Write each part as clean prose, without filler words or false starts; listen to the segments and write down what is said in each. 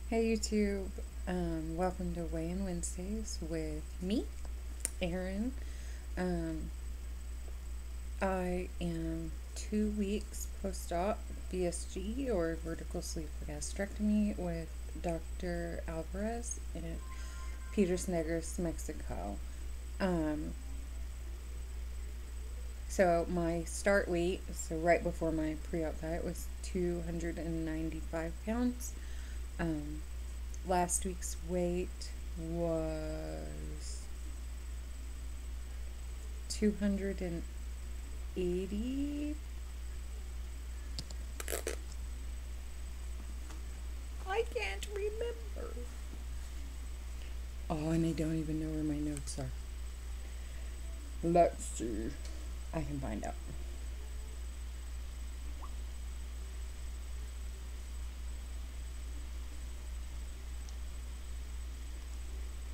Hey YouTube, welcome to Weigh In Wednesdays with me, Erin. Um, I am 2 weeks post-op VSG or vertical sleeve gastrectomy with Dr. Alvarez in Piedras Negras, Mexico. Um, so my start weight, so right before my pre-op diet, was 295 pounds. Um, Last week's weight was 280. I can't remember. Oh, and I don't even know where my notes are. Let's see. I can find out.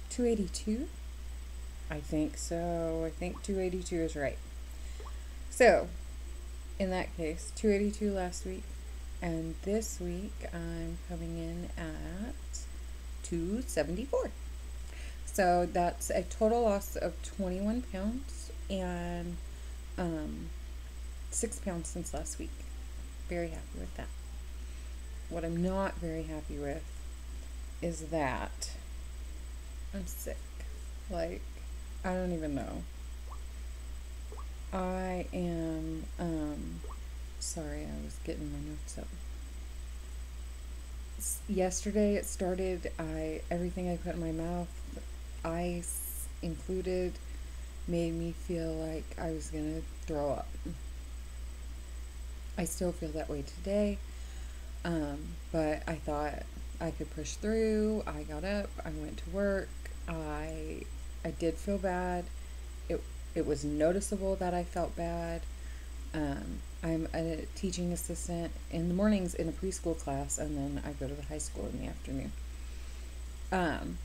282? I think so. I think 282 is right. So, in that case, 282 last week. And this week, I'm coming in at 274. So that's a total loss of 21 pounds and 6 pounds since last week. Very happy with that. What I'm not very happy with is that I'm sick. Like, I don't even know. I am, sorry, I was getting my notes up. Yesterday it started, everything I put in my mouth, ice included, made me feel like I was gonna throw up. I still feel that way today, but I thought I could push through. I got up, I went to work. I did feel bad. It was noticeable that I felt bad. I'm a teaching assistant in the mornings in a preschool class, and then I go to the high school in the afternoon. Um,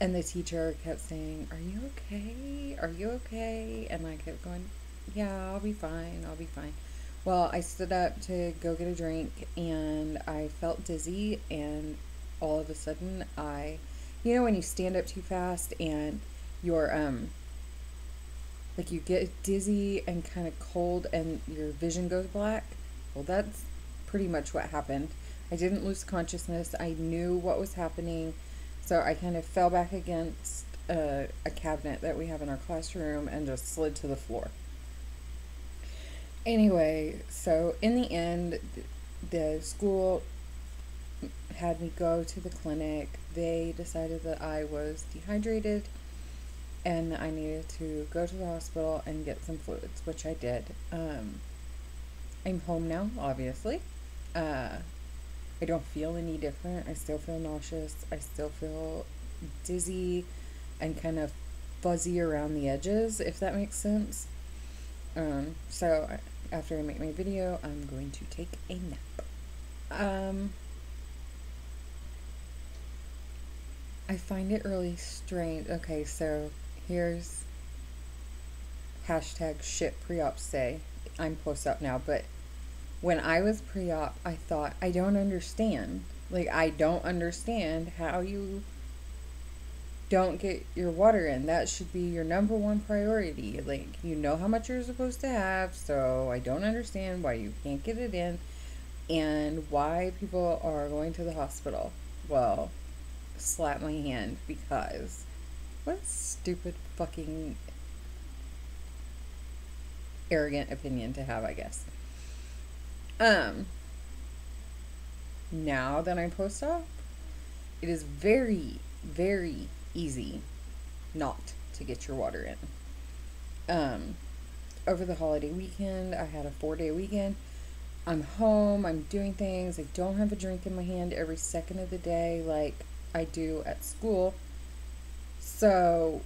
and the teacher kept saying, "Are you okay? Are you okay?" And I kept going, "Yeah, I'll be fine. I'll be fine." Well, I stood up to go get a drink, and I felt dizzy, and all of a sudden, when you stand up too fast and your like you get dizzy and kind of cold and your vision goes black. Well, that's pretty much what happened. I didn't lose consciousness. I knew what was happening. So I kind of fell back against a cabinet that we have in our classroom and just slid to the floor. Anyway, so in the end, the school had me go to the clinic. They decided that I was dehydrated and I needed to go to the hospital and get some fluids, which I did. I'm home now, obviously. I don't feel any different. I still feel nauseous. I still feel dizzy and kind of fuzzy around the edges, if that makes sense. So after I make my video, I'm going to take a nap. I find it really strange. Okay, so here's hashtag shit pre-op say. I'm post-op now, but when I was pre-op, I thought, I don't understand. Like, I don't understand how you don't get your water in. That should be your number one priority. Like, you know how much you're supposed to have, so I don't understand why you can't get it in and why people are going to the hospital. Well, slap my hand, because what a stupid fucking arrogant opinion to have, I guess. Now that I'm post-op, it is very, very easy not to get your water in. Over the holiday weekend, I had a 4-day weekend. I'm home, I'm doing things. I don't have a drink in my hand every second of the day like I do at school. So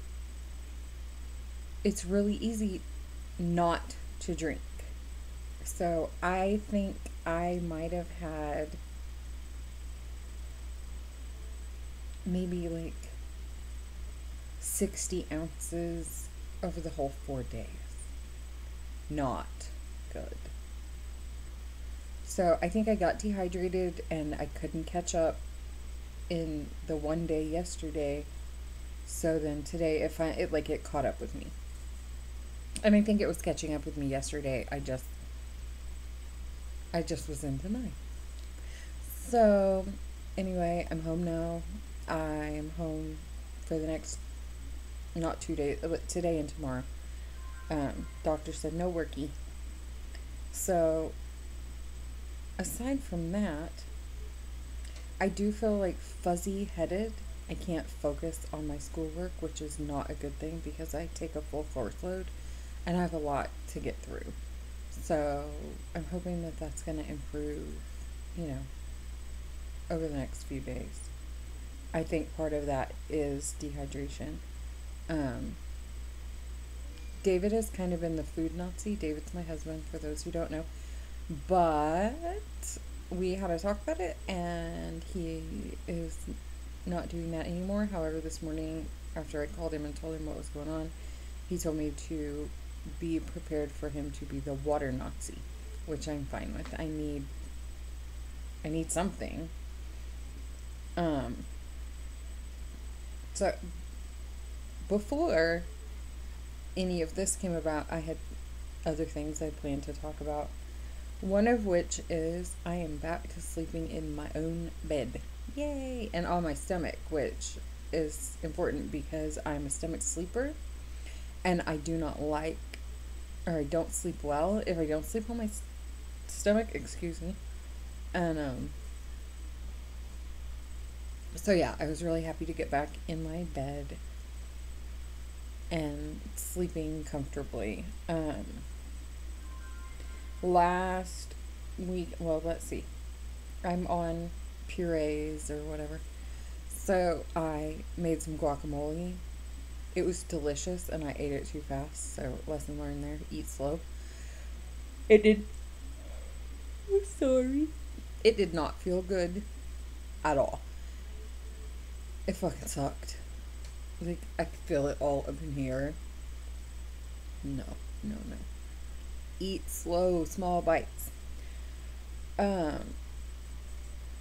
it's really easy not to drink. So I think I might have had maybe like 60 ounces over the whole 4 days. Not good. So I think I got dehydrated and I couldn't catch up. in the one day yesterday. So then today it caught up with me. And I think it was catching up with me yesterday. I just was in denial. So anyway, I'm home now. I'm home for the next not 2 days, but today and tomorrow. Doctor said no worky. So aside from that, I do feel like fuzzy headed. I can't focus on my schoolwork, which is not a good thing because I take a full course load and I have a lot to get through. So I'm hoping that that's going to improve, you know, over the next few days. I think part of that is dehydration. Um, David has kind of been the food Nazi. David's my husband, for those who don't know. But we had a talk about it, and he is not doing that anymore. However, this morning, after I called him and told him what was going on, he told me to be prepared for him to be the water Nazi, which I'm fine with. I need something. Um, so before any of this came about, I had other things I planned to talk about. One of which is I am back to sleeping in my own bed. Yay! And on my stomach, which is important because I'm a stomach sleeper and I do not like, or I don't sleep well if I don't sleep on my stomach, excuse me. And so yeah, I was really happy to get back in my bed and sleeping comfortably. Last week, well, let's see, I'm on purees or whatever. So I made some guacamole. It was delicious and I ate it too fast. So lesson learned there, eat slow. It did. I'm sorry. It did not feel good at all. It fucking sucked. Like, I could feel it all up in here. No, no, no. Eat slow, small bites.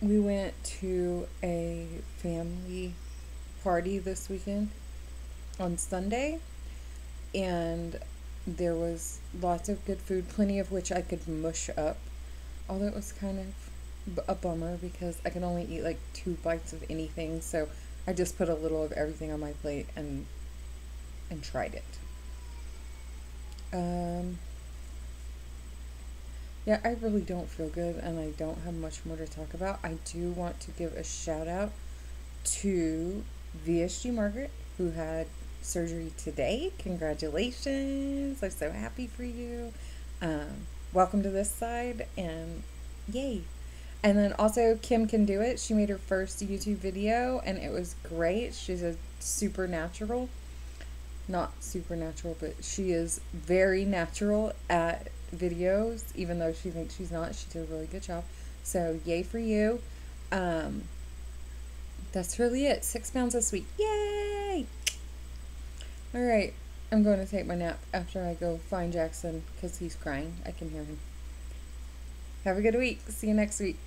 We went to a family party this weekend on Sunday, and there was lots of good food, plenty of which I could mush up. Although it was kind of a bummer because I could only eat like 2 bites of anything, so I just put a little of everything on my plate and tried it. Yeah, I really don't feel good and I don't have much more to talk about. I do want to give a shout out to VSG Margaret, who had surgery today. Congratulations. I'm so happy for you. Welcome to this side and yay. And then also Kim Can Do It. She made her first YouTube video and it was great. She's a supernatural. Not supernatural, but she is very natural at videos, even though she thinks she's not. She did a really good job. So yay for you. That's really it. 6 pounds this week. Yay! Alright. I'm going to take my nap after I go find Jackson because he's crying. I can hear him. Have a good week. See you next week.